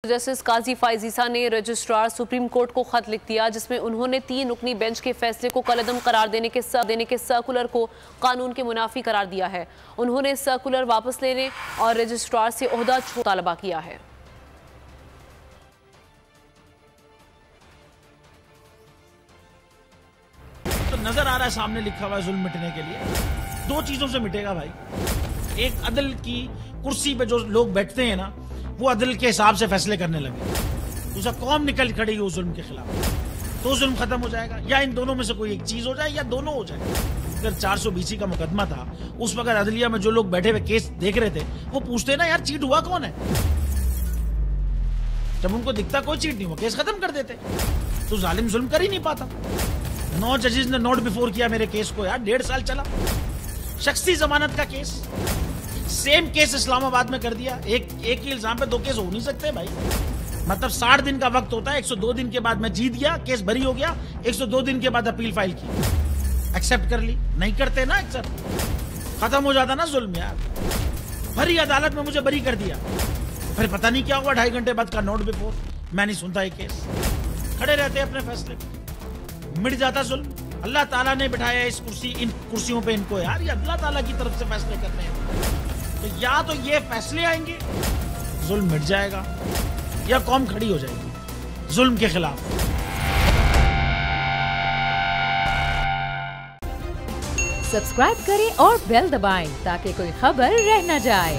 Justice काजी फाइजीसा ने registrar supreme court को खत लिख दिया, जिसमें उन्होंने 3 रुकनी बेंच के फैसले को कलअदम करार देने के सर्कुलर को कानून के मुनाफी करार दिया है। उन्होंने सर्कुलर वापस लेने और रजिस्ट्रार से ओहदा छोड़ने का मुतालबा किया है। तो नजर आ रहा है सामने लिखा हुआ है जुल्म मिटने के लिए 2 चीजों से मिटेगा भाई। एक, अदल की कुर्सी पे जो लोग बैठते हैं ना, वो अदल के हिसाब से फैसले करने लगे। दूसरा, कौम निकल खड़ी उस जुल्म के खिलाफ, तो जुल्म खत्म हो जाएगा। या इन दोनों में से कोई एक चीज हो जाए या दोनों हो जाए। अगर 420 का मुकदमा था, उस वक्त अदलिया में जो लोग बैठे हुए केस देख रहे थे, वो पूछते ना यार चीट हुआ कौन है। जब उनको दिखता कोई चीट नहीं हुआ, केस खत्म कर देते। तो जालिम जुल्म कर ही नहीं पाता। 9 जजेस ने नोट बिफोर किया मेरे केस को यार, 1.5 साल चला। शख्सी जमानत का केस, सेम केस इस्लामाबाद में कर दिया। एक ही इल्जाम पे 2 केस हो नहीं सकते भाई। मतलब 60 दिन का वक्त होता है। 102 दिन के बाद मैं जीत गया, केस बरी हो गया। 102 दिन के बाद अपील फाइल की, एक्सेप्ट कर ली। नहीं करते ना एक्सेप्ट, खत्म हो जाता ना जुल्म यार। भरी अदालत में मुझे बरी कर दिया, फिर पता नहीं क्या हुआ। 2.5 घंटे बाद का नोट बिफोर, मैं नहीं सुनता ये केस। खड़े रहते अपने फैसले पे, मिट जाता जुल्म। अल्लाह ताला ने बिठाया इस कुर्सी, इन कुर्सियों पे इनको यार, ये अल्लाह ताला की तरफ से फैसले करने हैं। तो या तो ये फैसले आएंगे, जुल्म मिट जाएगा, या कौम खड़ी हो जाएगी जुल्म के खिलाफ। सब्सक्राइब करें और बेल दबाएं ताकि कोई खबर रह न जाए।